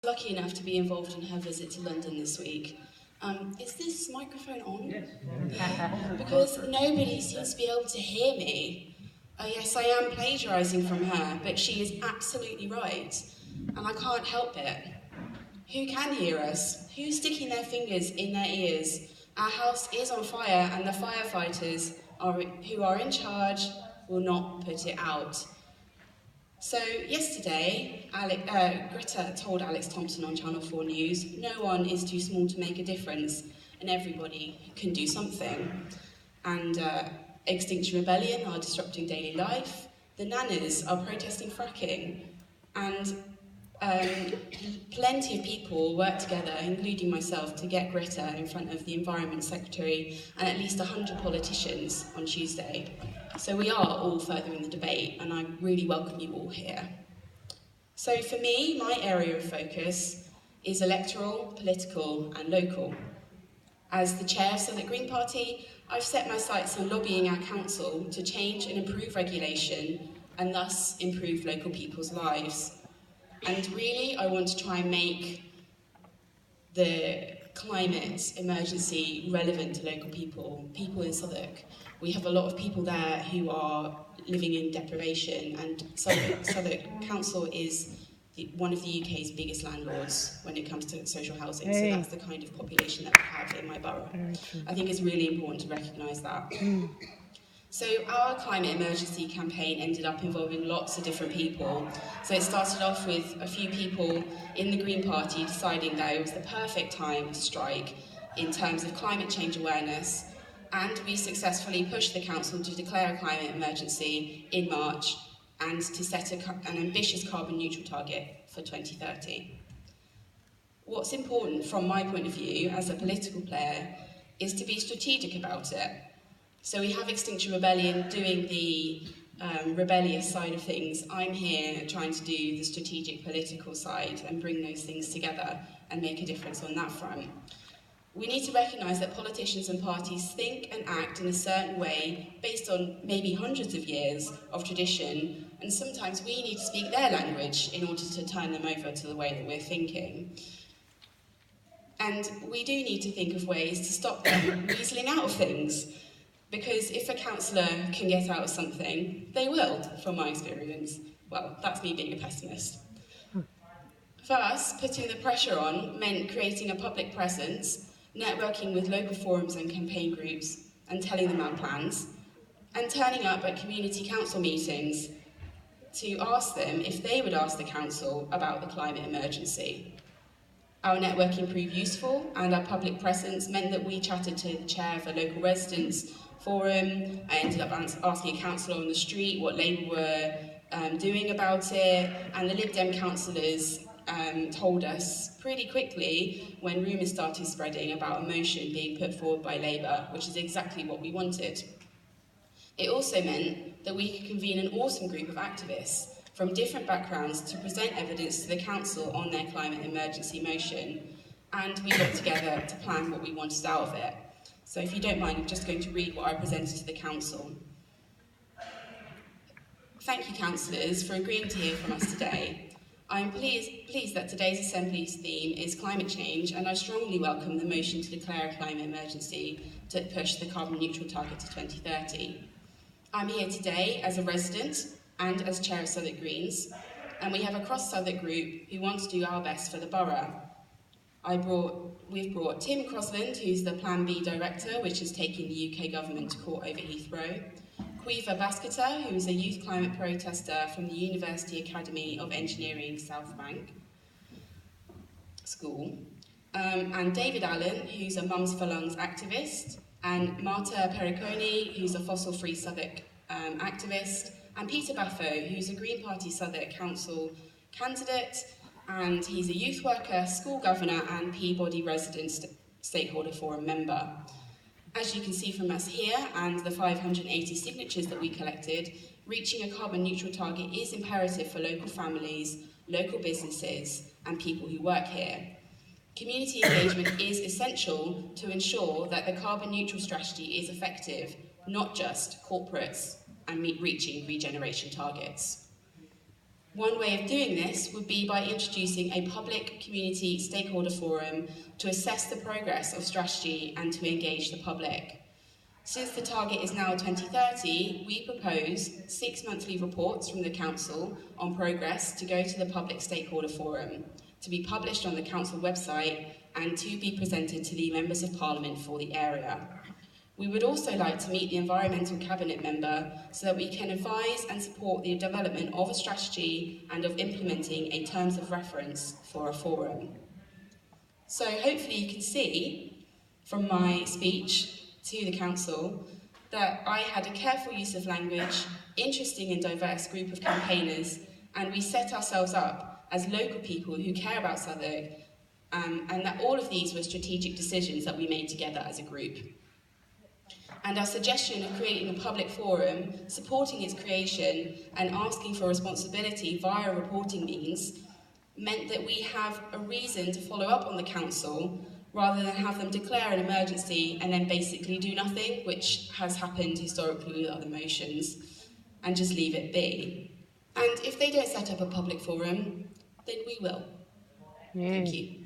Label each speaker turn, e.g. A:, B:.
A: Lucky enough to be involved in her visit to London this week. Is this microphone on? Yes. Because nobody seems to be able to hear me. Yes, I am plagiarising from her, but she is absolutely right, and I can't help it. Who can hear us? Who's sticking their fingers in their ears? Our house is on fire, and the firefighters who are in charge will not put it out. So yesterday, Greta told Alex Thompson on Channel 4 News, no one is too small to make a difference, and everybody can do something. And Extinction Rebellion are disrupting daily life, the Nanas are protesting fracking, and plenty of people work together, including myself, to get Greta in front of the Environment Secretary and at least 100 politicians on Tuesday. So we are all furthering the debate, and I really welcome you all here. So for me, my area of focus is electoral, political and local. As the chair of Southwark Green Party, I've set my sights on lobbying our council to change and improve regulation and thus improve local people's lives. And really, I want to try and make the climate emergency relevant to local people in Southwark. We have a lot of people there who are living in deprivation, and Southwark Council is one of the UK's biggest landlords when it comes to social housing, so that's the kind of population that we have in my borough. I think it's really important to recognise that. So our climate emergency campaign ended up involving lots of different people. So it started off with a few people in the Green Party deciding that it was the perfect time to strike in terms of climate change awareness, and we successfully pushed the council to declare a climate emergency in March and to set an ambitious carbon neutral target for 2030. What's important from my point of view as a political player is to be strategic about it. So we have Extinction Rebellion doing the rebellious side of things. I'm here trying to do the strategic political side and bring those things together and make a difference on that front. We need to recognise that politicians and parties think and act in a certain way based on maybe hundreds of years of tradition, and sometimes we need to speak their language in order to turn them over to the way that we're thinking. And we do need to think of ways to stop them weaseling out of things, because if a councillor can get out of something, they will, from my experience. Well, that's me being a pessimist. For us, putting the pressure on meant creating a public presence, networking with local forums and campaign groups, and telling them our plans, and turning up at community council meetings to ask them if they would ask the council about the climate emergency. Our networking proved useful, and our public presence meant that we chatted to the chair of a local residents' forum. I ended up asking a councillor on the street what Labour were doing about it, and the Lib Dem councillors told us pretty quickly when rumours started spreading about a motion being put forward by Labour, which is exactly what we wanted. It also meant that we could convene an awesome group of activists from different backgrounds to present evidence to the council on their climate emergency motion, and we got together to plan what we wanted out of it. So if you don't mind, I'm just going to read what I presented to the council. Thank you, councillors, for agreeing to hear from us today. I am pleased that today's Assembly's theme is climate change, and I strongly welcome the motion to declare a climate emergency to push the carbon neutral target to 2030. I'm here today as a resident and as chair of Southwark Greens, and we have a cross-Southwark group who want to do our best for the borough. We've brought Tim Crosland, who's the Plan B director, which is taking the UK government to court over Heathrow, Quiva Basketer, who is a youth climate protester from the University Academy of Engineering South Bank School, and David Allen, who's a Mums for Lungs activist, and Marta Periconi, who's a fossil-free Southwark activist, and Peter Baffo, who's a Green Party Southwark Council candidate, and he's a youth worker, school governor, and Peabody Resident Stakeholder Forum member. As you can see from us here and the 580 signatures that we collected, reaching a carbon neutral target is imperative for local families, local businesses, and people who work here. Community engagement is essential to ensure that the carbon neutral strategy is effective, not just corporates and reaching regeneration targets. One way of doing this would be by introducing a public community stakeholder forum to assess the progress of strategy and to engage the public. Since the target is now 2030, we propose 6 monthly reports from the Council on progress to go to the public stakeholder forum, to be published on the Council website and to be presented to the Members of Parliament for the area. We would also like to meet the Environmental Cabinet member so that we can advise and support the development of a strategy and of implementing a terms of reference for a forum. So hopefully you can see from my speech to the Council that I had a careful use of language, interesting and diverse group of campaigners, and we set ourselves up as local people who care about Southwark, and that all of these were strategic decisions that we made together as a group. And our suggestion of creating a public forum, supporting its creation and asking for responsibility via reporting means meant that we have a reason to follow up on the Council rather than have them declare an emergency and then basically do nothing, which has happened historically with other motions, and just leave it be. And if they don't set up a public forum, then we will. Thank you.